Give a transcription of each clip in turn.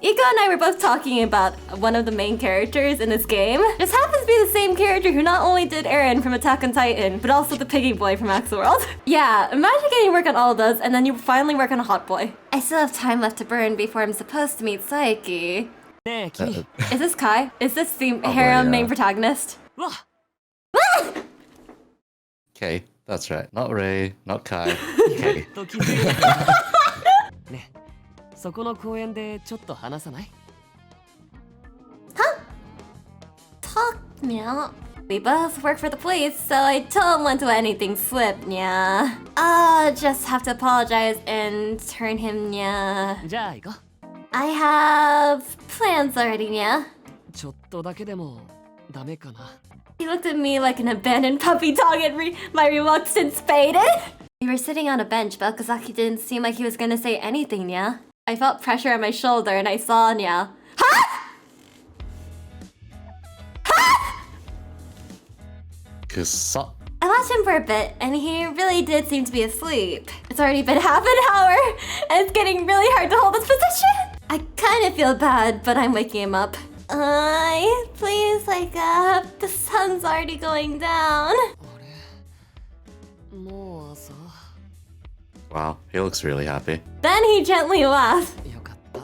Iko and I were both talking about one of the main characters in this game. Just happens to be the same character who not only did Eren from Attack on Titan, but also the Piggy Boy from Axelworld. Yeah, imagine getting work on all those and then you finally work on a Hot Boy. I still have time left to burn before I'm supposed to meet Saeki. Is this Kai? Is this the harem main protagonist? Okay, that's right. Not Ray, not Kai. Okay. ね、そこの公園でちょっと話さない？ Talk, yeah. We both work for the police, so I don't want to let anything slip, yeah. I'll just have to apologize and turn him, yeah. じゃあ行こ I have plans already, yeah. う。ちょっとだけでもダメかな。 He looked at me like an abandoned puppy dog and my reluctance faded. We were sitting on a bench, but Okazaki didn't seem like he was gonna say anything, yeah. I felt pressure on my shoulder and I saw, yeah. Cause I watched him for a bit, and he really did seem to be asleep. It's already been half an hour, and it's getting really hard to hold this position. I kind of feel bad, but I'm waking him up. Please wake up. The sun's already going down. あれ、もう朝。 wow, he looks really happy. Then he gently laughed. よかった。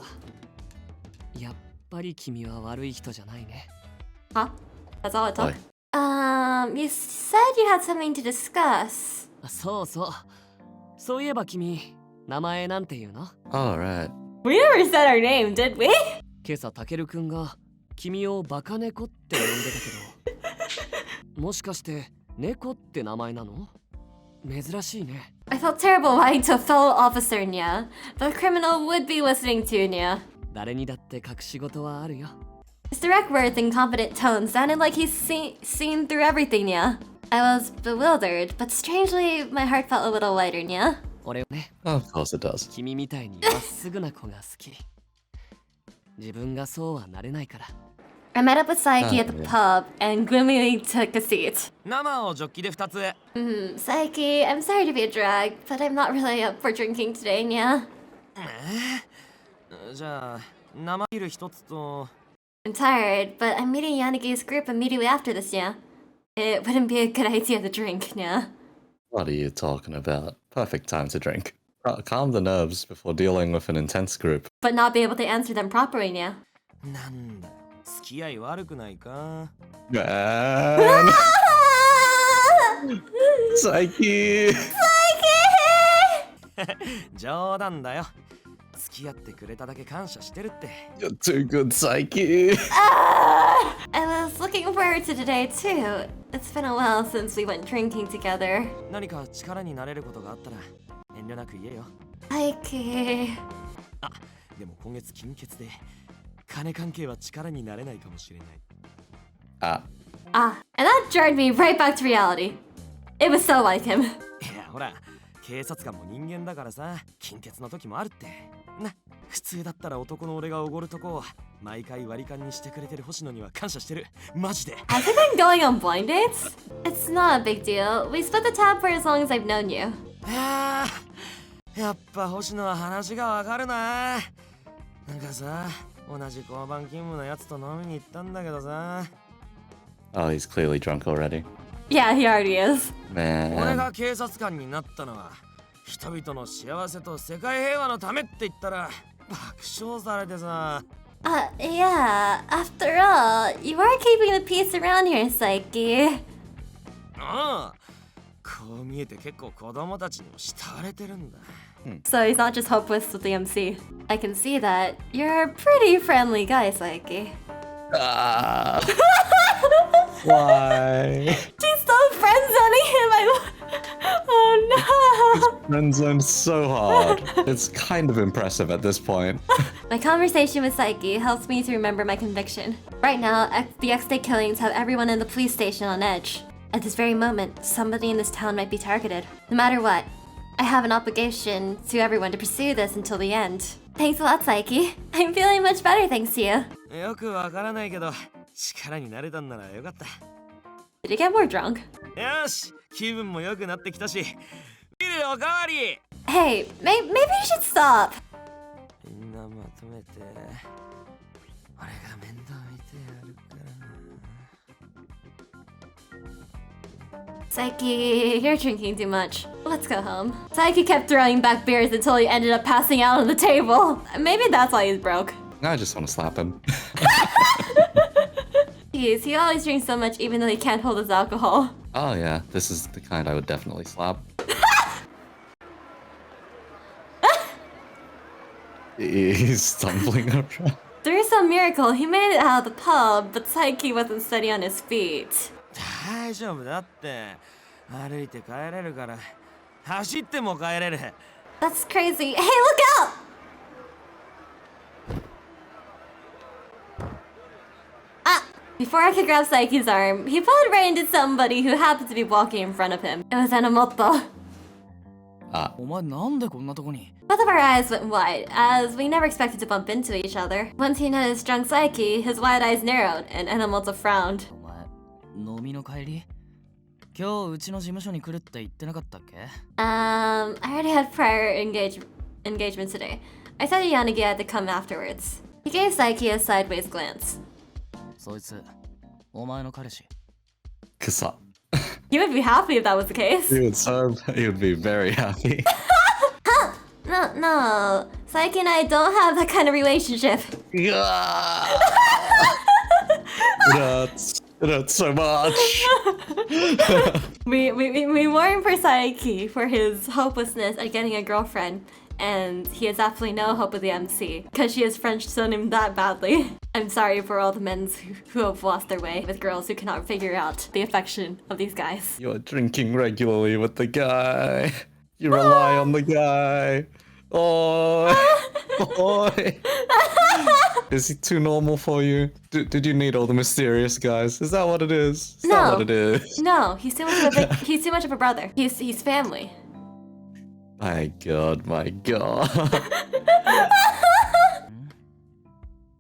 やっぱり君は悪い人じゃないね。 Huh? That's all it took? Oi. You said you had something to discuss. そうそう。そういえば君、名前なんて言うの？ Alright. We never said our name, did we? 今朝タケルくんが君をバカ猫って呼んでたけど、もしかして猫って名前なの？珍しいね。 I felt terrible lying to a fellow officer, Nya. But a criminal would be listening to Nya. 誰にだって隠し事はあるよ。 His direct words and confident tone sounded like he's seen through everything, Nya. I was bewildered, but strangely, my heart felt a little lighter, Nya. 俺はね、 Of course it does. 君みたいにまっすぐな子が好き。自分がそうはなれないから。 I met up with Saeki at the pub and gloomily took a seat. 生をジョッキで2つ。 Saeki, I'm sorry to be a drag, but I'm not really up for drinking today, Nya. じゃあ生ビール1つと。 I'm tired, but I'm meeting Yanagi's group immediately after this, Nya. It wouldn't be a good idea to drink, Nya. What are you talking about? Perfect time to drink. Calm the nerves before dealing with an intense group. But not be able to answer them properly, Nya. なんだ、付き合い悪くないか。 Man. Saeki. 冗談だよ。付き合ってくれただけ感謝してるって。 You're too good, Saeki. I was looking forward to today, too. It's been a while since we went drinking together. 何か力になれることがあったら遠慮なく言えよ。 Saeki. あ、でも今月金欠で金関係は力になれないかもしれない。 And that jarred me right back to reality. It was so like him. いや、ほら、警察官も人間だからさ、金欠の時もあるって。な、普通だったら男の俺がおごるとこを毎回割り勘にしてくれてる星野には感謝してる。マジで。 Have you been going on blind dates? It's not a big deal. We split the tab for as long as I've known you. ああ、やっぱ星野は話がわかるな。なんかさ、同じ交番勤務のやつと飲みに行ったんだけどさ。 Oh, he's clearly drunk already. Yeah, he already is. 俺 Man. が警察官になったのは人々の幸せと世界平和のためって言ったら爆笑されてさ。 Yeah. After all, you are keeping the peace around here, Saeki. ああ、こう見えて結構子供たちにも慕われてるんだ。 So he's not just hopeless with the MC. I can see that. You're a pretty friendly guy, Saeki. Ah. Why? She's so friend-zoning him. Oh no. Friend zoned so hard. It's kind of impressive at this point. My conversation with Saeki helps me to remember my conviction. Right now, the X-Day killings have everyone in the police station on edge. At this very moment, somebody in this town might be targeted. No matter what, I have an obligation to everyone to pursue this until the end. Thanks a lot, Saeki. I'm feeling much better thanks to you. よくわからないけど力になれたんならよかった。 Did you get more drunk? よし、気分も良くなってきたし、ビールおかわり。 Hey, maybe you should stop. みんなまめて俺が面倒見てやるからな。 Saeki, you're drinking too much. Let's go home. Saeki kept throwing back beers until he ended up passing out on the table. Maybe that's why he's broke. I just want to slap him. Jeez, he always drinks so much even though he can't hold his alcohol. Oh yeah, this is the kind I would definitely slap. He's stumbling around. Through some miracle, he made it out of the pub, but Saeki wasn't steady on his feet. 大丈夫だって。歩いて帰れるから。走っても帰れる。 That's crazy. Hey, look out! Ah! Before I could grab Saeki's arm, he plowed right into somebody who happened to be walking in front of him. It was Enomoto. お前なんでこんなとこに？ Both of our eyes went wide, as we never expected to bump into each other. Once he noticed drunk Saeki, his wide eyes narrowed, and Enomoto frowned. お前飲みの帰り？今日うちの事務所に来るって言ってなかったっけ？ I already had prior engagement today. I said to Yanagi I had to come afterwards. He gave Saeki a sideways glance. そいつお前の彼氏。 Kasa. He would be happy if that was the case. He would be very happy. No. Saeki and I don't have that kind of relationship. It hurts so much. We mourn for Saeki for his hopelessness at getting a girlfriend, and he has absolutely no hope with the MC because she has French done him that badly. I'm sorry for all the men who have lost their way with girls who cannot figure out the affection of these guys. You're drinking regularly with the guy. You rely on the guy. Oh, boy. Is he too normal for you? Did you need all the mysterious guys? Is that what it is? Is that what it is? No, he's too much of a brother. He's family. My god, my god.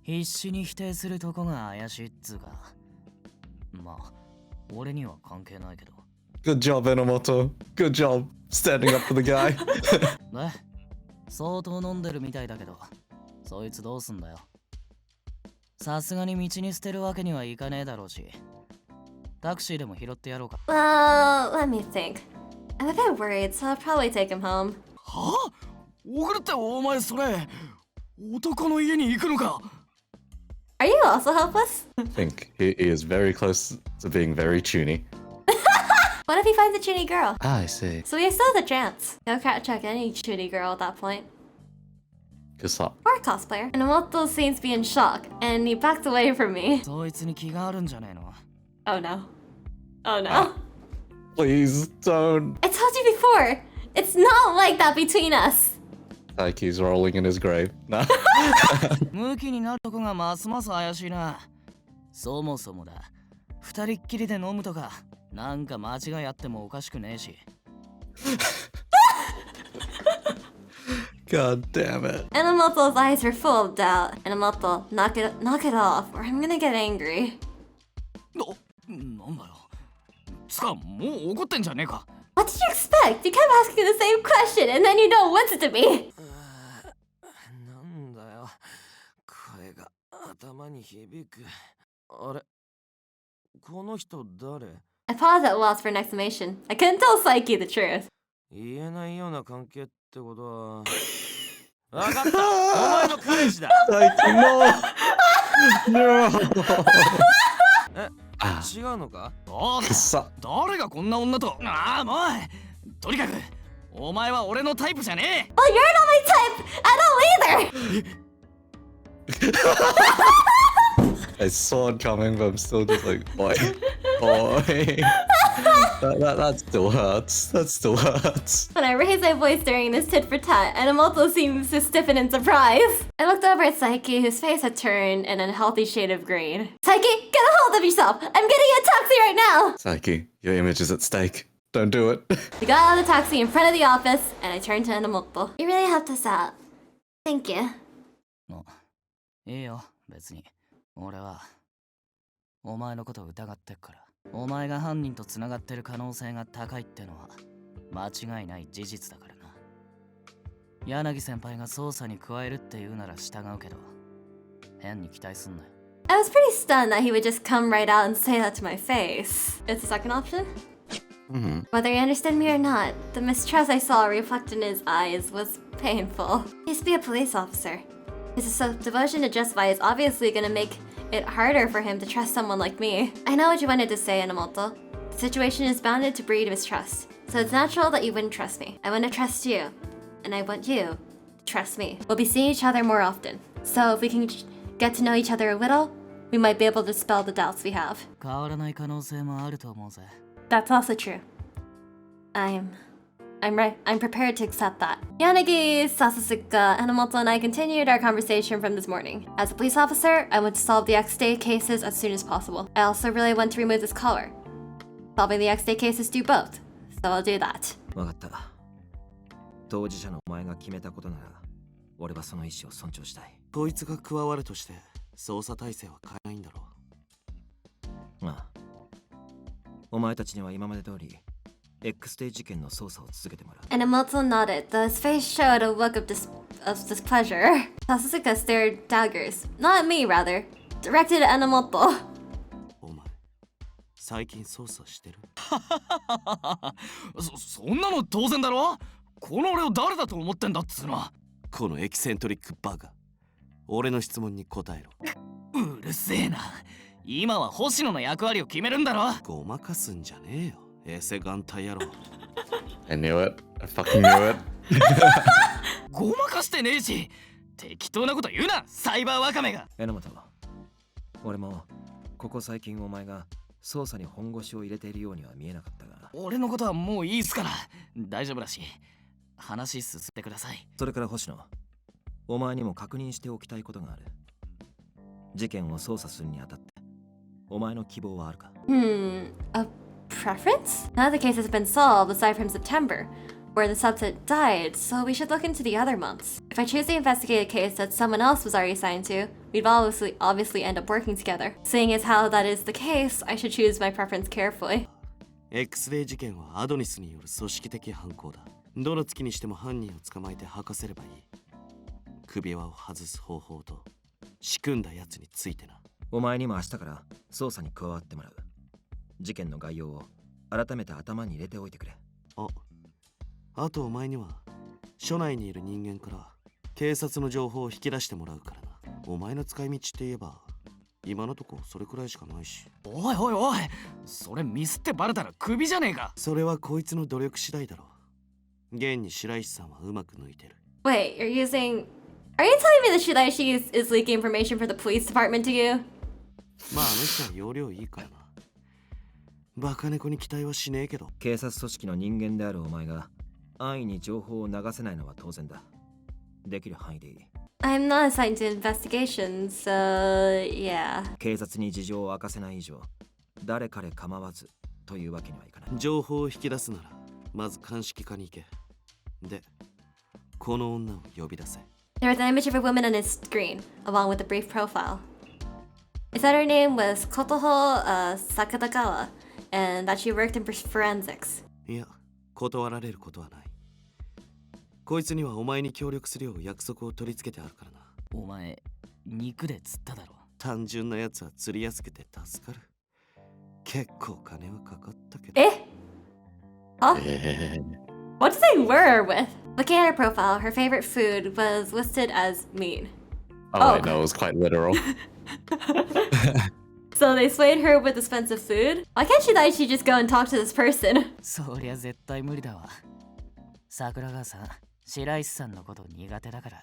必死に否定するとこが怪しいっつうか。まあ、俺には関係ないけど。Good job, Enomoto. Good job standing up for the guy. ね、相当飲んでるみたいだけど、そいつどうすんだよ。さすがに道に捨てるわけにはいかねえだろうし、タクシーでも拾ってやろうか。Well, let me think. I'm a bit worried, so I'll probably take him home. はあ？送るってお前それ、男の家に行くのか？ Are you also helpless? I think he is very close to being very chuny. What if he finds a chuny girl? I see. So we still have the chance. Go check any chuny girl at that point. Kasa. Or a cosplayer. And Enomoto seems to be in shock, and he backed away from me. そいつに気があるんじゃねえの？ Oh no. Oh no. Please don't. I told you before! It's not like that between us! Saeki's rolling in his grave. Nah. ムキになるとこがますます怪しいな。そもそもだ。二人っきりで飲むとか、なんか間違いあってもおかしくねえし。God damn it. Enomoto's eyes were full of doubt. Enomoto, knock it off, or I'm gonna get angry. なんだよ。つか、もう怒ってんじゃねえか。What did you expect? You kept asking the same question, and then you don't want it to be! なんだよ。声が頭に響く。あれ？この人誰？ I paused at loss for an exclamation. I couldn't tell Saeki the truth. 言えないような関係ってことは。わかった。お前の彼氏だ。Saeki, no. No. 違うのか？Kasa. 誰がこんな女と。ああ、もう。とにかく、お前は俺のタイプじゃねえ。 Oh, you're not my type! I don't either! I saw it coming, but I'm still just like, boy. That still hurts. That still hurts. When I raised my voice during this tit for tat, Enomoto seems to stiffen in surprise. I looked over at Saeki, whose face had turned in an unhealthy shade of green. Saeki, get a hold of yourself! I'm getting a taxi right now! Saeki, your image is at stake. Don't do it. We got out of the taxi in front of the office, and I turned to Enomoto. You really helped us out. Thank you. いいよ、別に。俺は、お前のことを疑ってっから。お前が犯人と繋がってる可能性が高いってのは、間違いない事実だからな。柳先輩が捜査に加えるって言うなら従うけど、変に期待すんなよ。I was pretty stunned that he would just come right out and say that to my face. It's the second option? Whether he understood me or not, the mistrust I saw reflected in his eyes was painful. He used to be a police officer. His devotion to justify is obviously gonna make it harder for him to trust someone like me. I know what you wanted to say, Enomoto. The situation is bounded to breed mistrust, so it's natural that you wouldn't trust me. I want to trust you, and I want you to trust me. We'll be seeing each other more often, so if we can get to know each other a little, we might be able to dispel the doubts we have. 変わらない可能性もあると思うぜ。That's also true. I'm prepared to accept that. Yanagi, Sasasuka, Enomoto, and I continued our conversation from this morning. As a police officer, I want to solve the X-Day cases as soon as possible. I also really want to remove this collar. Solving the X-Day cases do both, so I'll do that. わかった。当事者のお前が決めたことなら、俺はその意思を尊重したい。こいつが加わるとして、捜査体制は変えないんだろう。まあ、お前たちには今まで通り、X デー事件の捜査を続けてもらう。Enomoto nodded, though his face showed a look of displeasure. Sasasuka stared daggers, not at me rather, directed at Enomoto. お前、最近捜査してる？そんなの当然だろ。この俺を誰だと思ってんだっつうの。このエキセントリックバカ。俺の質問に答えろ。うるせえな。今は星野の役割を決めるんだろ。ごまかすんじゃねえよ。エセ眼帯野郎。I knew it. I fucking knew it. ごまかしてねえし。適当なこと言うな、サイバーワカメが。榎本、俺もここ最近お前が捜査に本腰を入れているようには見えなかったが。俺のことはもういいっすから。大丈夫だし。話進めてください。それから星野、お前にも確認しておきたいことがある。事件を捜査するにあたって、お前の希望はあるか？ A preference? None of the cases have been solved aside from September, where the subject died, so we should look into the other months. If I choose to investigate a case that someone else was already assigned to, we'd obviously end up working together. Seeing as how that is the case, I should choose my preference carefully. X デー事件はアドニスによる組織的犯行だ。どの月にしても犯人を捕まえて吐かせればいい。首輪を外す方法と仕組んだやつについてな。お前にも明日から捜査に加わってもらう。事件の概要を改めて頭に入れておいてくれ。あとお前には署内にいる人間から警察の情報を引き出してもらうからな。お前の使い道って言えば今のとこそれくらいしかないし。おいおいおい、それミスってバレたらクビじゃねえか。それはこいつの努力次第だろう。現に白石さんはうまく抜いてる。Wait, are you telling me that Shiraishi is leaking information for the police department to you? まああの人は容量いいからな。バカ猫に期待はしねえけど。警察組織の人間であるお前が安易に情報を流せないのは当然だ。できる範囲でいい。I'm not assigned to investigations, so yeah. 警察に事情を明かせない以上、誰彼構わずというわけにはいかない。情報を引き出すなら、まず鑑識課に行け。で、この女を呼び出せ。There was an image of a woman on his screen, along with a brief profile. It said her name was Kotoho Sakadakawa, and that she worked in forensics. いや、断られることはない。こいつにはお前に協力するよう約束を取り付けてあるからな。お前、肉で釣っただろ。単純なやつは釣りやすくて助かる。結構金はかかったけど。Huh? What did they lure her with? Looking at her profile, her favorite food was listed as meat. Oh, wait, no, it was quite literal. So they swayed her with expensive food? Why can't she just go and talk to this person? そりゃ絶対無理だわ。桜川さん、白石さんのこと苦手だから。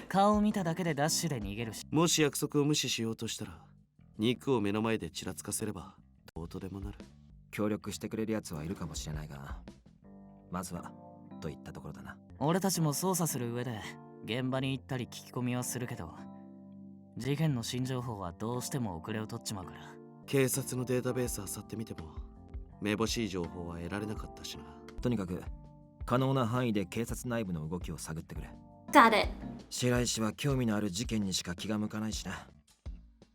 顔見ただけでダッシュで逃げるし。もし約束を無視しようとしたら、肉を目の前でちらつかせればどうとでもなる。協力してくれるやつはいるかもしれないが、まずはといったところだな。俺たちも捜査する上で現場に行ったり聞き込みはするけど、事件の新情報はどうしても遅れを取っちまうから。警察のデータベース漁ってみてもめぼしい情報は得られなかったしな。とにかく可能な範囲で警察内部の動きを探ってくれ。Got it. 白石は興味のある事件にしか気が向かないしな。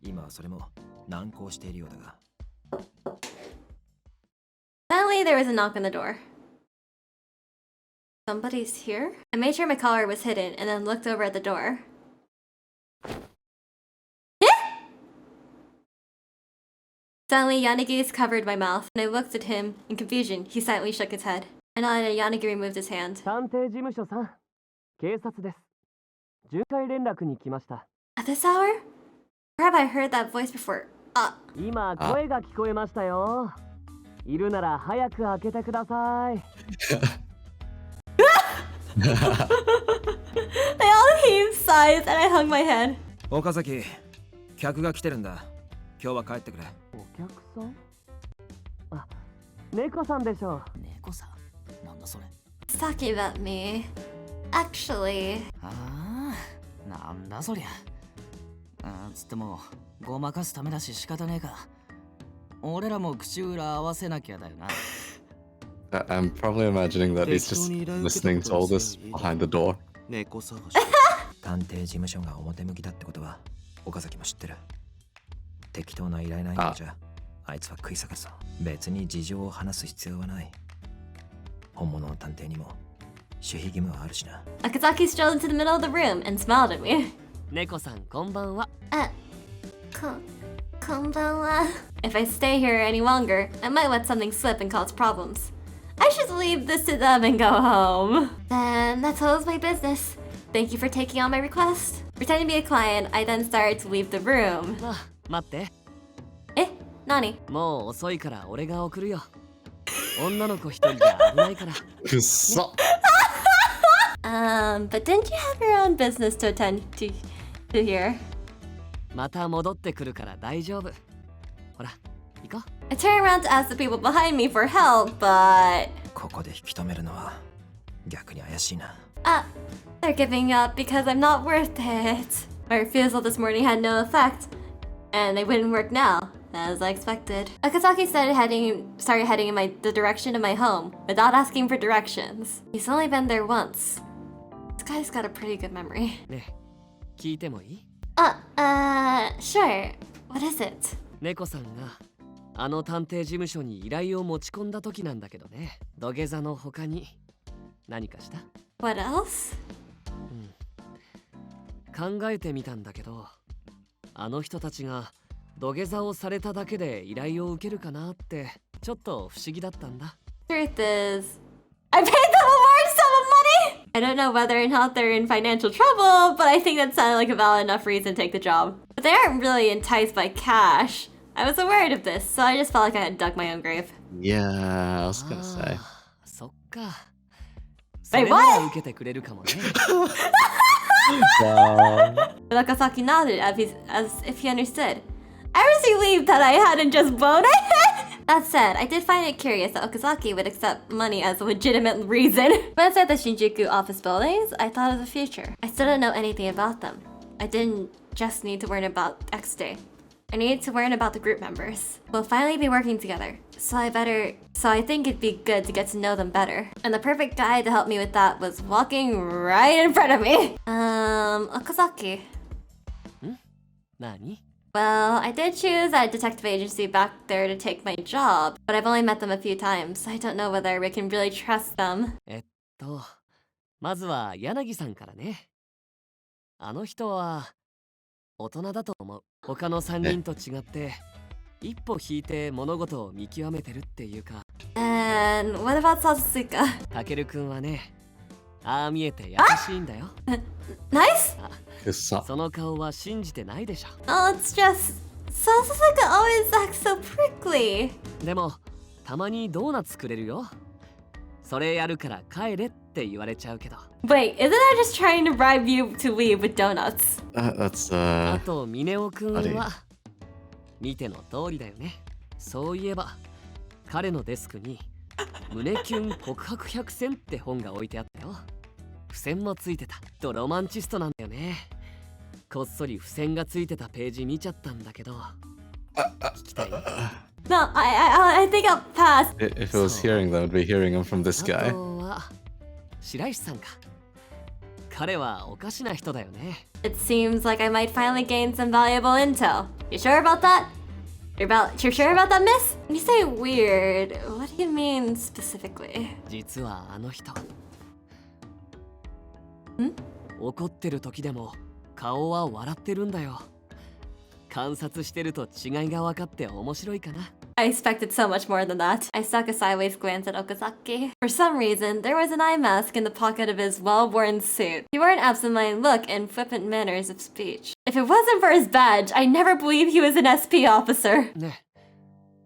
今はそれも難航しているようだが。Suddenly there was a knock on the door. Somebody's here? I made sure my collar was hidden and then looked over at the door. Suddenly, Yanagis covered my mouth, and I looked at him. In confusion, he silently shook his head. I nodded and Yanagi removed his hand. 探偵事務所さん、警察です。巡回連絡に来ました。 At this hour? Where have I heard that voice before? 今声が聞こえましたよ。いるなら早く開けてください。They all heaved sighs and I hung my head. 岡崎、客が来てるんだ。今日は帰ってくれ。お客さん？あ、猫さんでしょう。猫さんなんだそれ。 He's talking about me. Actually. ああ、なんだそりゃ。つってもごまかすためだし仕方ねえか。俺らも口裏合わせなきゃだよな。I'm probably imagining that he's just listening to all this behind the door. 猫探し。探偵事務所が表向きだってことは岡崎も知ってる。適当な依頼内容じゃあいつは食い下がるぞ。別に事情を話す必要はない。本物の探偵にも守秘義務はあるしな。 Akazaki strolled into the middle of the room and smiled at me. 猫さんこんばんは。Konbanwa. If I stay here any longer, I might let something slip and cause problems. I should leave this to them and go home. Then that settles my business. Thank you for taking on my request. Pretending to be a client, I then started to leave the room. まあ、待って。Eh? Nani? もう遅いから俺が送るよ。女の子一人じゃ危ないから。Kusa. But didn't you have your own business to attend to here? また戻ってくるから大丈夫。ほら、行こう。I turned around to ask the people behind me for help, but... ここで引き止めるのは逆に怪しいな。They're giving up because I'm not worth it. My refusal this morning had no effect, and they wouldn't work now, as I expected. Akazaki started heading in the direction of my home without asking for directions. He's only been there once. This guy's got a pretty good memory. ねえ、聞いてもいい？ Sure. What is it? 猫さんがあの探偵事務所に依頼を持ち込んだ時なんだけどね。土下座の他に何かした？ What else? 考えてみたんだけど、あの人たちが土下座をされただけで依頼を受けるかなってちょっと不思議だったんだ。 Truth is, I paid them a large sum of money! I don't know whether or not they're in financial trouble, but I think that sounded like a valid enough reason to take the job. But they aren't really enticed by cash. I was aware of this, so I just felt like I had dug my own grave. Yeah, I was gonna say. そっか。それなら受けてくれるかもね。Wow. Nakasaki nodded as if he understood. I was relieved that I hadn't just blown it. That said, I did find it curious that Okazaki would accept money as a legitimate reason. When inside the Shinjuku office buildings, I thought of the future. I still didn't know anything about them. I didn't just need to learn about X Day. I needed to learn about the group members. We'll finally be working together. So I think it'd be good to get to know them better. And the perfect guy to help me with that was walking right in front of me. Okazaki. 何？ Well, I did choose a detective agency back there to take my job, but I've only met them a few times, so I don't know whether we can really trust them. まずは柳さんからね。あの人は大人だと思う。他の3人と違って一歩引いて物事を見極めてるっていうか。 And what about Satsuka? たけるくんはね、ああ見えて優しいんだよ。 Nice? Kusa. その顔は信じてないでしょ。 Oh, it's just... Satsuka always acts so prickly. でもたまにドーナツくれるよ。それやるから帰れって言われちゃうけど。 Wait, isn't I just trying to bribe you to leave with donuts? That's あと峰尾くんは見ての通りだよね。そういえば彼のデスクに胸キュン告白100選って本が置いてあったよ。付箋もついてた。とロマンチストなんだよね。こっそり付箋がついてたページ見ちゃったんだけど。聞きたい？ No, I think I'll pass. If it was hearing them, I'd be hearing them from this あ guy. とは白石さんか。彼はおかしな人だよね。 It seems like I might finally gain some valuable intel. You sure about that? You're sure about that, miss? When you say weird, what do you mean specifically? 実はあの人怒ってる時でも顔は笑ってるんだよ。観察してると違いが分かって面白いかな。I expected so much more than that. I stuck a sideways glance at Okazaki. For some reason, there was an eye mask in the pocket of his well-worn suit. He wore an absent-minded look and flippant manners of speech. If it wasn't for his badge, I never believed he was an SP officer. ねえ、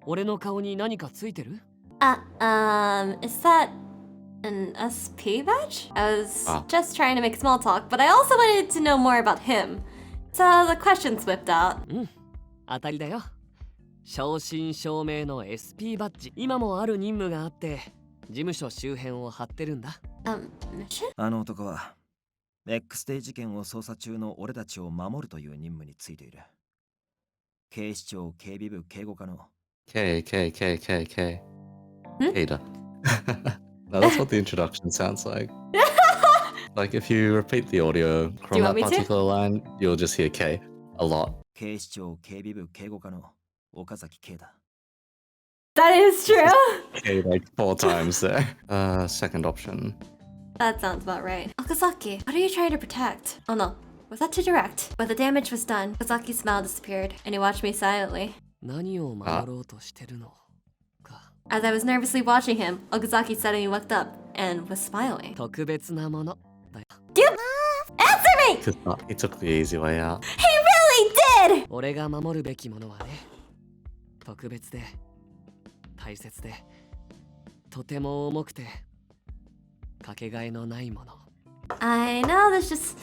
俺の顔に何かついてる？ Is that an SP badge? I was Ah. just trying to make small talk, but I also wanted to know more about him. So the question slipped out. 当たりだよ。正真正銘の SP バッジ。今もある任務があって事務所周辺を張ってるんだ。Mission? あの男は X デー事件を捜査中の俺たちを守るという任務についている。警視庁警備部警護課の K. Hmm? Ada. No, that's what the introduction sounds like. Like if you repeat the audio you from want that me to? particular line, you'll just hear K a lot. 警視庁警備部警護課の岡崎圭だ。 That is true. K like 4 times there. Second option. That sounds about right. Okazaki, what are you trying to protect? Oh no, was that too direct? But the damage was done. Okazaki's smile disappeared, and he watched me silently. 何を守ろうとしてるのか。 As I was nervously watching him, Okazaki suddenly looked up and was smiling. 特別なものだよ。 Answer me! He took the easy way out. He really did! 俺が守るべきものはね、特別で大切でとても重くてかけがえのないもの。 I know this is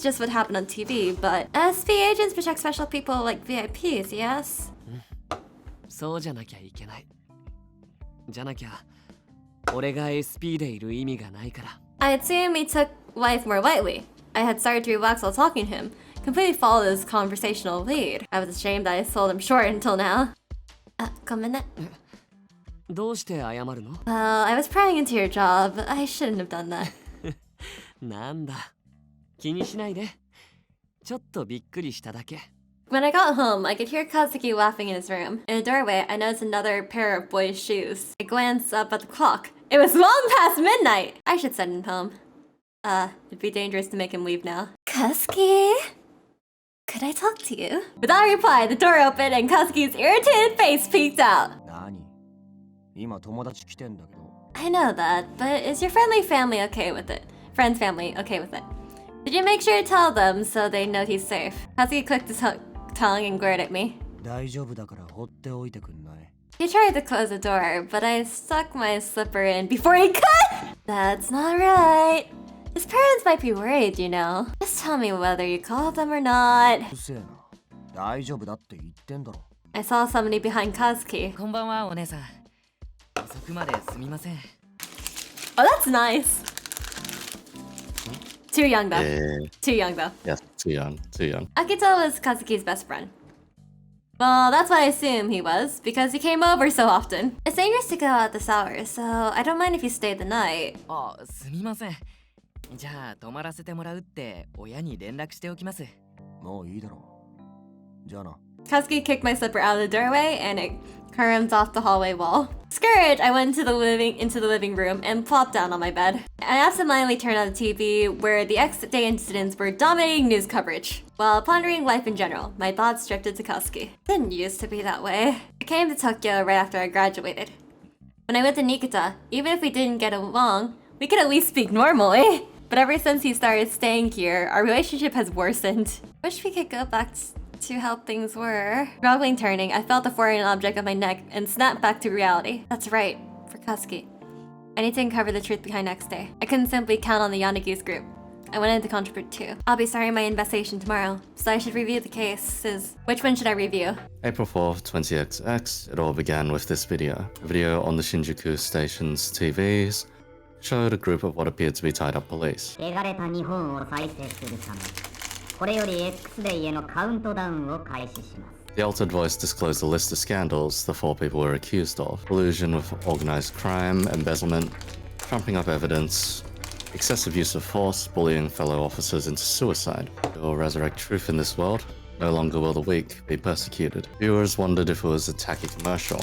just what happened on TV, but SP agents protect special people like VIPs, yes? そうじゃなきゃいけない。じゃなきゃ俺が SP でいる意味がないから。 I assume he took life more lightly. I had started to relax while talking to him, completely followed his conversational lead. I was ashamed that I sold him short until now. ごめんね。どうして謝るの？ Well, I was prying into your job. I shouldn't have done that. なんだ、気にしないで。ちょっとびっくりしただけ。 When I got home, I could hear Kazuki laughing in his room. In the doorway, I noticed another pair of boys' shoes. I glanced up at the clock. It was long past midnight! I should send him home. It'd be dangerous to make him leave now. Kazuki? Could I talk to you? Without a reply, the door opened and Kazuki's irritated face peeked out. 何？今友達来てんだけど。 I know that, but is your friendly family okay with it? Friend's family okay with it? Did you make sure to tell them so they know he's safe? Kazuki clicked his tongue and glared at me. 大丈夫だから放っておいてくんない。 He tried to close the door, but I stuck my slipper in before he could! That's not right. His parents might be worried, you know. Just tell me whether you called them or not. うせえな。大丈夫だって言ってんだろ。 I saw somebody behind Kazuki. こんばんはお姉さん。遅くまですみません。 Oh, that's nice. Too young though. Yeah. Too young though. Yes, too young. Akito was Kazuki's best friend. Well, that's what I assume he was, because he came over so often. It's dangerous to go out at this hour, so I don't mind if you stay the night. あ、すみません。じゃあ泊まらせてもらうって親に連絡しておきます。もういいだろう。じゃあな。 Kazuki kicked my slipper out of the doorway and it caromed off the hallway wall. Scared, I went into the living room and plopped down on my bed. I absentmindedly turned on the TV where the X-Day incidents were dominating news coverage. While pondering life in general, my thoughts drifted to Kazuki. Didn't used to be that way. I came to Tokyo right after I graduated. When I went to Nikita, even if we didn't get along, we could at least speak normally. But ever since he started staying here, our relationship has worsened. Wish we could go back to how things were. Struggling turning, I felt the foreign object on my neck and snapped back to reality. That's right, for Kazuki. I need to uncover the truth behind next day. I couldn't simply count on the Yanagi's group. I wanted to contribute too. I'll be starting my investigation tomorrow, so I should review the cases. Which one should I review? April 4th, 20XX, it all began with this video. A video on the Shinjuku station's TVs showed a group of what appeared to be tied up police. 汚れた日本を再生するため、これより X デイへのカウントダウンを開始します。 The altered voice disclosed a list of scandals the 4 people were accused of: collusion with organized crime, embezzlement, trumping up evidence, excessive use of force, bullying fellow officers into suicide. It will resurrect truth in this world. No longer will the weak be persecuted. Viewers wondered if it was a tacky commercial.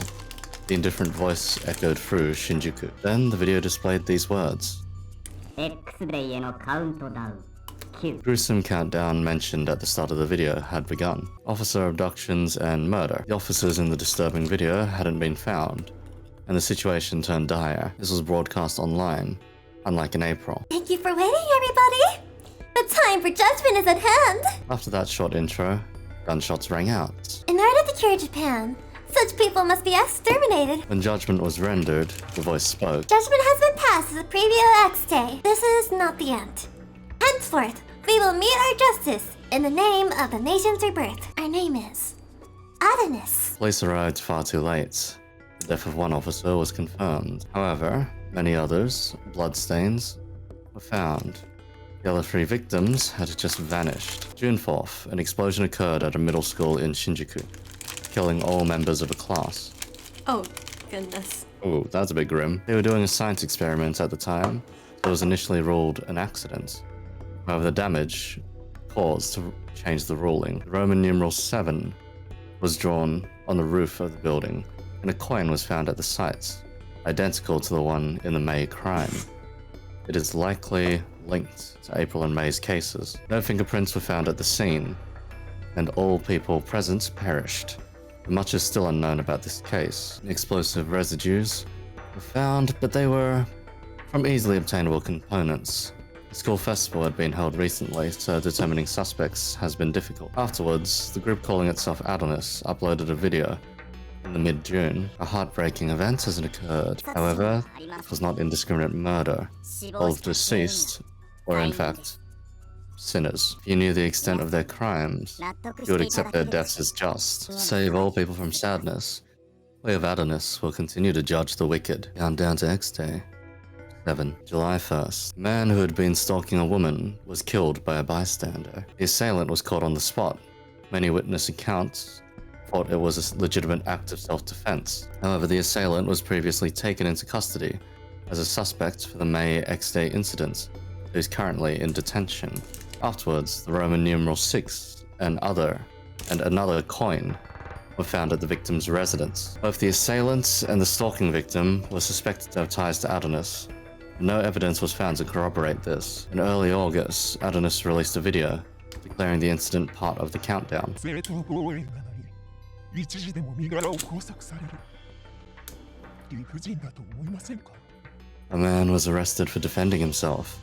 The indifferent voice echoed through Shinjuku. Then the video displayed these words: X デイへのカウントダウン9 Gruesome countdown mentioned at the start of the video had begun. Officer abductions and murder. The officers in the disturbing video hadn't been found, and the situation turned dire. This was broadcast online, unlike in April. Thank you for waiting, everybody! The time for judgment is at hand! After that short intro, gunshots rang out. In order to cure Japan, such people must be exterminated. When judgment was rendered, the voice spoke. Judgment has been passed as a preview X day. This is not the end. Henceforth, we will meet our justice in the name of the nation's rebirth. Our name is Adonis. Police arrived far too late. The death of one officer was confirmed. However, many others, bloodstains, were found. The other 3 victims had just vanished. June 4th, an explosion occurred at a middle school in Shinjuku, killing all members of a class. Oh, goodness. Oh, that's a bit grim. They were doing a science experiment at the time, so it was initially ruled an accident. However, the damage caused to change the ruling. The Roman numeral 7 was drawn on the roof of the building, and a coin was found at the site, identical to the one in the May crime. It is likely linked to April and May's cases. No fingerprints were found at the scene, and all people present perished. Much is still unknown about this case. Explosive residues were found, but they were from easily obtainable components. The school festival had been held recently, so determining suspects has been difficult. Afterwards, the group calling itself Adonis uploaded a video in the mid-June. A heartbreaking event hasn't occurred. However, it was not indiscriminate murder. All of the deceased were in fact sinners. If you knew the extent of their crimes, you would accept their deaths as just. To save all people from sadness, we of Adonis will continue to judge the wicked. Countdown to X Day. 7. July 1st. A man who had been stalking a woman was killed by a bystander. The assailant was caught on the spot. Many witness accounts thought it was a legitimate act of self-defense. However, the assailant was previously taken into custody as a suspect for the May X Day incident, who is currently in detention. Afterwards, the Roman numeral 6 and another coin were found at the victim's residence. Both the assailant and the stalking victim were suspected to have ties to Adonis. No evidence was found to corroborate this. In early August, Adonis released a video declaring the incident part of the countdown. 正当防衛がない一時でも身柄を拘束される理不尽だと思いませんか A man was arrested for defending himself.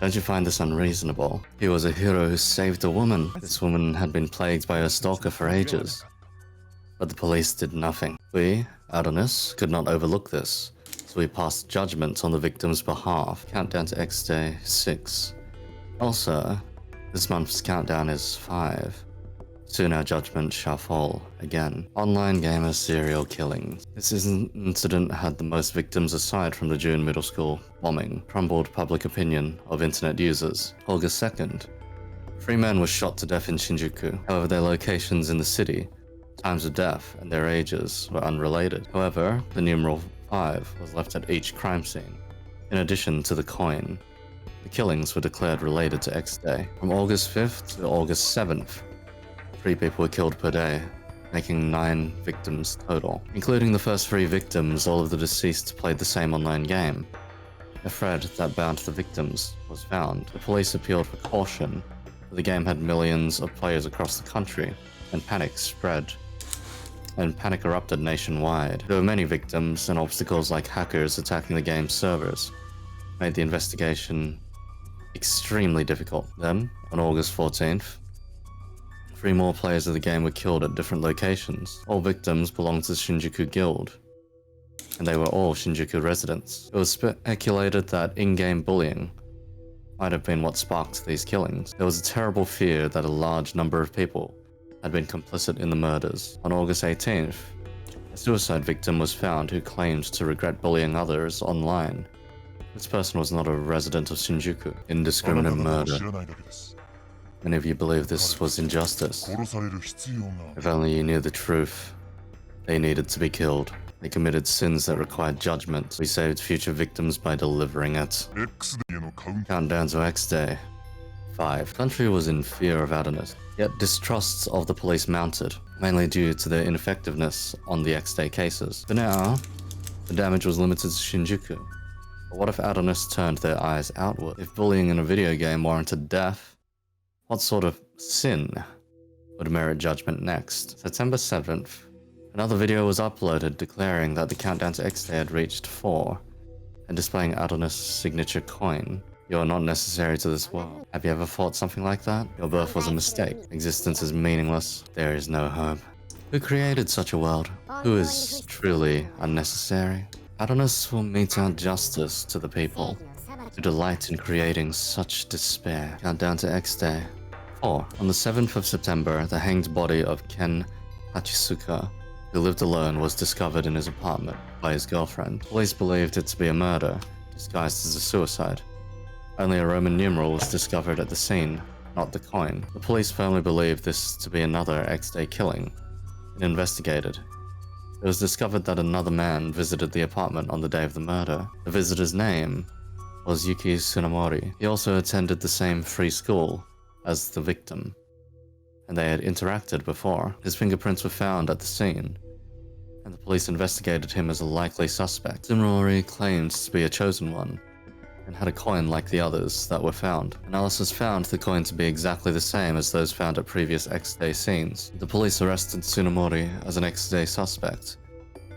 Don't you find this unreasonable? He was a hero who saved a woman. This woman had been plagued by her stalker for ages. But the police did nothing. We, Adonis, could not overlook this, so we passed judgment on the victim's behalf. Countdown to X Day 6. Also, this month's countdown is 5. Soon our judgment shall fall again. Online gamer serial killings. This incident had the most victims aside from the June middle school bombing. Crumbled public opinion of internet users. August 2nd. 3 men were shot to death in Shinjuku. However, their locations in the city, times of death, and their ages were unrelated. However, the numeral 5 was left at each crime scene, in addition to the coin. The killings were declared related to X Day. From August 5th to August 7th, 3 people were killed per day, making 9 victims total. Including the first 3 victims, all of the deceased played the same online game. A thread that bound the victims was found. The police appealed for caution, but the game had millions of players across the country, and panic erupted nationwide. There were many victims, and obstacles like hackers attacking the game's servers made the investigation extremely difficult. Then, on August 14th, 3 more players of the game were killed at different locations. All victims belonged to the Shinjuku Guild, and they were all Shinjuku residents. It was speculated that in-game bullying might have been what sparked these killings. There was a terrible fear that a large number of people had been complicit in the murders. On August 18th, a suicide victim was found who claimed to regret bullying others online. This person was not a resident of Shinjuku. Indiscriminate murder. Many of you believe this was injustice. If only you knew the truth. They needed to be killed. They committed sins that required judgment. We saved future victims by delivering it. Countdown to X Day. 5. The country was in fear of Adonis, yet distrusts of the police mounted, mainly due to their ineffectiveness on the X Day cases. For now, the damage was limited to Shinjuku. But what if Adonis turned their eyes outward? If bullying in a video game warranted death, what sort of sin would merit judgment next? September 7th, another video was uploaded declaring that the countdown to X Day had reached 4 and displaying Adonis' signature coin. You are not necessary to this world. Have you ever thought something like that? Your birth was a mistake. Existence is meaningless. There is no hope. Who created such a world? Who is truly unnecessary? Adonis will mete out justice to the people who delight in creating such despair. Countdown to X Day. 4. On the 7th of September, the hanged body of Ken Hachisuka, who lived alone, was discovered in his apartment by his girlfriend. Police believed it to be a murder, disguised as a suicide. Only a Roman numeral was discovered at the scene, not the coin. The police firmly believed this to be another X-Day killing and investigated. It was discovered that another man visited the apartment on the day of the murder. The visitor's name was Yuki Tsunemori. He also attended the same free school as the victim, and they had interacted before. His fingerprints were found at the scene, and the police investigated him as a likely suspect. Tsunemori claimed to be a chosen one, and had a coin like the others that were found. Analysis found the coin to be exactly the same as those found at previous X-Day scenes. The police arrested Tsunemori as an X-Day suspect,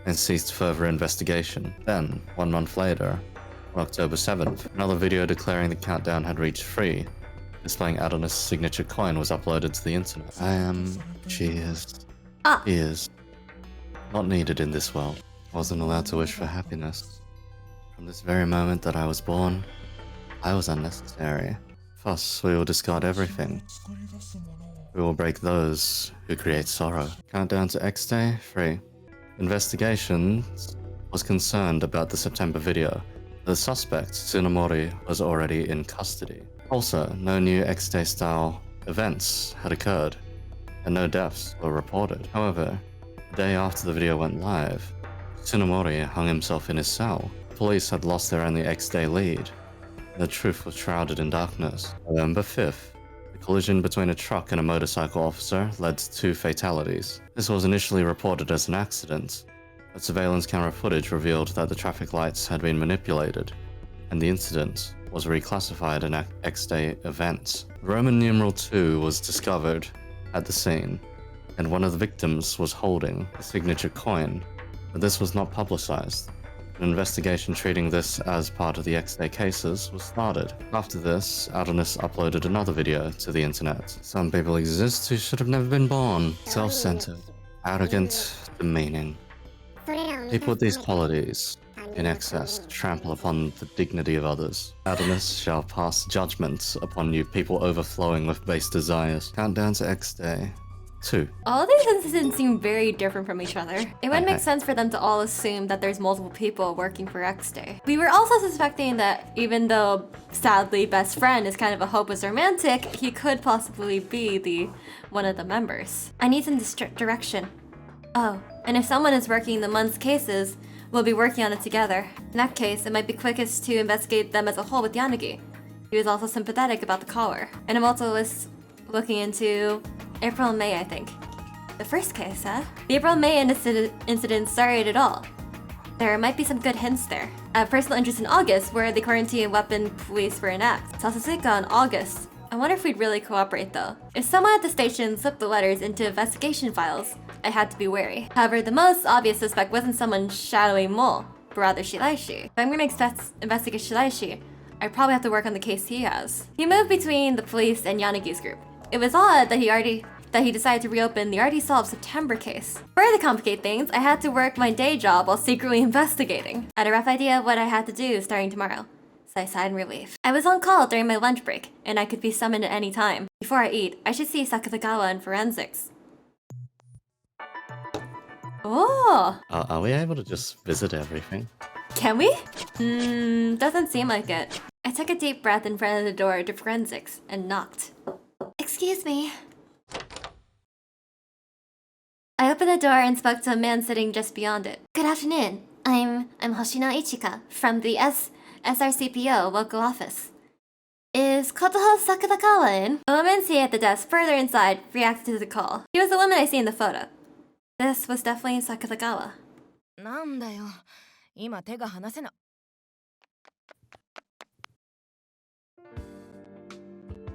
and ceased further investigation. Then, 1 month later, on October 7th, another video declaring the countdown had reached 3, displaying Adonis' signature coin, was uploaded to the internet. She is not needed in this world. I wasn't allowed to wish for happiness. From this very moment that I was born, I was unnecessary. Thus, we will discard everything. We will break those who create sorrow. Countdown to X-Day 3. Investigations was concerned about the September video. The suspect, Tsunemori, was already in custody. Also, no new X-Day style events had occurred, and no deaths were reported. However, the day after the video went live, Tsunemori hung himself in his cell. Police had lost their only X-Day lead, and the truth was shrouded in darkness. November 5th, the collision between a truck and a motorcycle officer led to 2 fatalities. This was initially reported as an accident, but surveillance camera footage revealed that the traffic lights had been manipulated, and the incident was reclassified an X-Day event. Roman numeral 2 was discovered at the scene, and one of the victims was holding the signature coin, but this was not publicized. An investigation treating this as part of the X-Day cases was started. After this, Adonis uploaded another video to the internet. Some people exist who should have never been born. Self-centered, arrogant, demeaning. People with these qualities in excess trample upon the dignity of others. Adonis shall pass judgment upon you people overflowing with base desires. Countdown to X-Day 2. All these incidents seem very different from each other. It would make sense for them to all assume that there's multiple people working for X-Day. We were also suspecting that even though, sadly, best friend is kind of a hopeless romantic, he could possibly be one of the members. I need some direction. Oh, and if someone is working the month's cases, we'll be working on it together. In that case, it might be quickest to investigate them as a whole with Yanagi. He was also sympathetic about the caller. And I'm also looking into April and May, I think. The first case, huh? The April and May incident started it all. There might be some good hints there. I have personal interest in August, where the quarantine weapon police were in act. Sasasuka in August. I wonder if we'd really cooperate though. If someone at the station slipped the letters into investigation files, I had to be wary. However, the most obvious suspect wasn't someone shadowing Mole, but rather Shiraishi. If I'm gonna investigate Shiraishi, I'd probably have to work on the case he has. He moved between the police and Yanagi's group. It was odd that he decided to reopen the already solved September case. Further to complicate things, I had to work my day job while secretly investigating. I had a rough idea of what I had to do starting tomorrow, so I sighed in relief. I was on call during my lunch break, and I could be summoned at any time. Before I eat, I should see Sakatagawa in forensics. Oh! Are we able to just visit everything? Can we? Doesn't seem like it. I took a deep breath in front of the door to forensics and knocked. Excuse me. I opened the door and spoke to a man sitting just beyond it. Good afternoon. I'm Hoshino Ichika from the SRCPO local office. Is Kotoho Sakatagawa in? A woman seated at the desk further inside reacted to the call. He was the woman I see in the photo. This was definitely Sakatagawa. なんだよ。今手が離せな。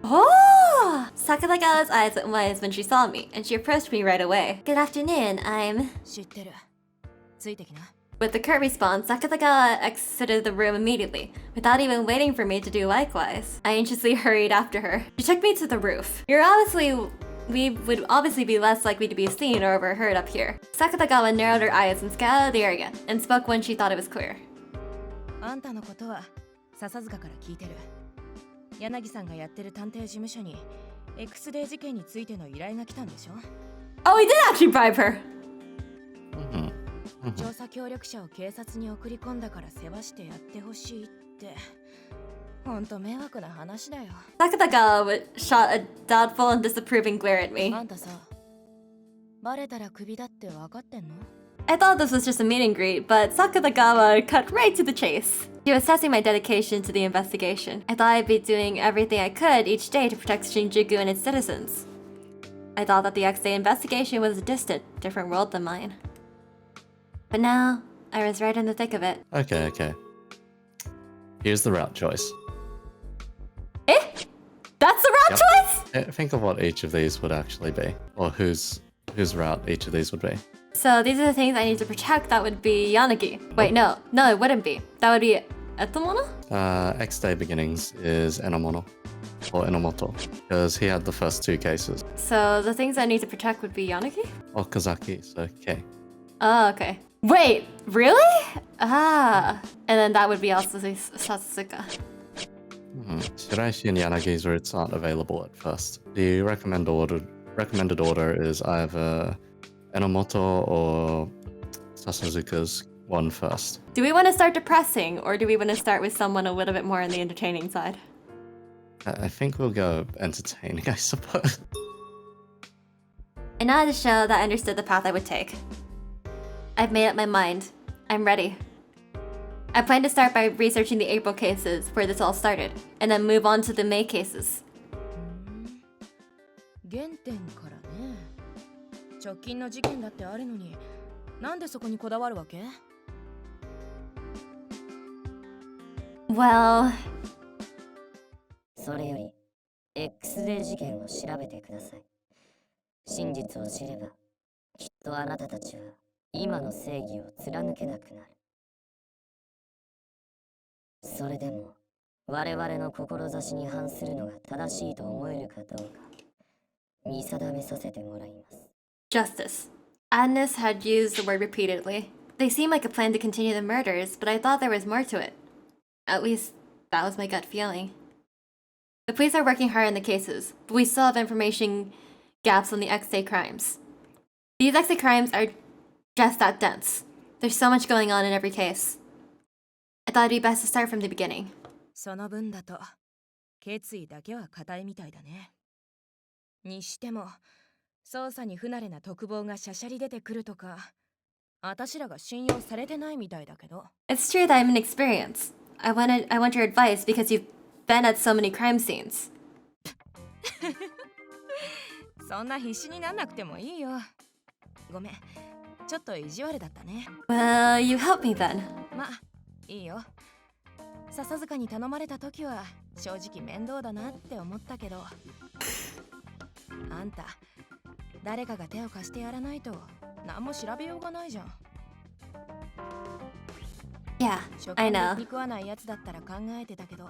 Oh! Sakatagawa's eyes went wide when she saw me, and she approached me right away. Good afternoon, I'm... 知ってる。ついてきな。 With the curt response, Sakatagawa exited the room immediately, without even waiting for me to do likewise. I anxiously hurried after her. She took me to the roof. We would obviously be less likely to be seen or overheard up here. Sakatagawa narrowed her eyes and scouted the area, and spoke when she thought it was clear. あんたのことは笹塚から聞いてる。柳さんがやってる探偵事務所に X デー事件についての依頼が来たんでしょ？ Oh, we did actually bribe her! 調査協力者を警察に送り込んだから世話してやってほしいって。ほんと迷惑な話だよ。 Sakatagawa shot a doubtful and disapproving glare at me. あんたさ、バレたらクビだって分かってんの？ I thought this was just a meet and greet, but Sakatagawa cut right to the chase. She was assessing my dedication to the investigation. I thought I'd be doing everything I could each day to protect Shinjuku and its citizens. I thought that the X-Day investigation was a distant, different world than mine. But now, I was right in the thick of it. Okay. Here's the route choice. Eh? That's the route choice? Think of what each of these would actually be, or whose route each of these would be. So these are the things I need to protect. That would be Yanagi. Wait, no, it wouldn't be. That would be Etomono? X-Day Beginnings is Enomono, or Enomoto, because he had the first two cases. So the things I need to protect would be Yanagi? Okazaki, so K. Oh, okay. Wait, really? Ah. And then that would be also Satsuka. Shiraishi and Yanagi's routes aren't available at first. The recommended order is either Enomoto or Sasuzuka's one first. Do we want to start depressing, or do we want to start with someone a little bit more on the entertaining side? I think we'll go entertaining, I suppose. I nodded to show that I understood the path I would take. I've made up my mind. I'm ready. I plan to start by researching the April cases, where this all started, and then move on to the May cases. 原点からね。直近の事件だってあるのに、なんでそこにこだわるわけ？ Well... それより X デー事件を調べてください。真実を知ればきっとあなたたちは今の正義を貫けなくなる。それでも我々の志に反するのが正しいと思えるかどうか見定めさせてもらいます。 Justice. Agnes had used the word repeatedly. They seemed like a plan to continue the murders, but I thought there was more to it. At least, that was my gut feeling. The police are working hard on the cases, but we still have information gaps on the X-Day crimes. These X-Day crimes are just that dense. There's so much going on in every case. I thought it'd be best to start from the beginning. その分だと決意だけは固いみたいだね。にしても捜査に不慣れな特防がしゃしゃり出てくるとか、私らが信用されてないみたいだけど。 It's true that I'm inexperienced. I want your advice because you've been at so many crime scenes. そんな必死になんなくてもいいよ。ごめん、ちょっと意地悪だったね。 Well, you help me then. まあ、いいよ。笹塚に頼まれた時は正直面倒だなって思ったけど、あんた誰かが手を貸してやらないと何も調べようがないじゃん。 Yeah, 食 I 感 know. で憎わないやつだったら考えてたけど、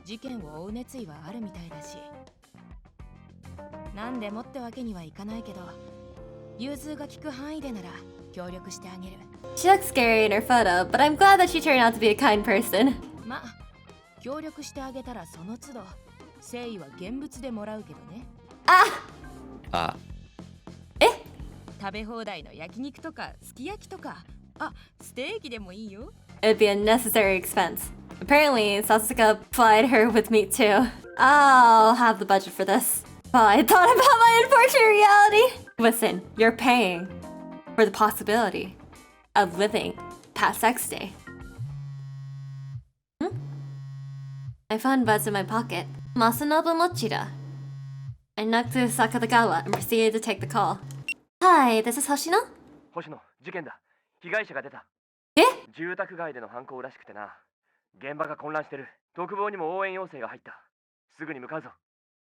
事件を追う熱意はあるみたいだし、なんでもってわけにはいかないけど、融通が利く範囲でなら協力してあげる。 She looks scary in her photo, but I'm glad that she turned out to be a kind person. まあ、協力してあげたらその都度誠意は現物でもらうけどね。 Ah. 食べ放題の焼肉とかすき焼きとか、あ、ステーキでもいいよ。 It'd be a necessary expense. Apparently, Sasuke plied her with meat too. I'll have the budget for this. Well, I thought about my unfortunate reality. Listen, you're paying for the possibility of living past X Day. My phone buzzed in my pocket. Masanobu Mochida. I knocked to Sakatagawa and proceeded to take the call. Hi, this is Hoshino? 星野、事件だ。被害者が出た。え？住宅街での犯行らしくてな。現場が混乱してる。特防にも応援要請が入った。すぐに向かうぞ。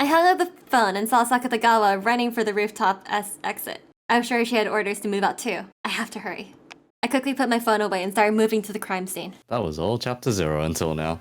hung up the phone and saw Sakatagawa running for the rooftop exit. I'm sure she had orders to move out too. I have to hurry. I quickly put my phone away and started moving to the crime scene. That was all chapter 0 until now.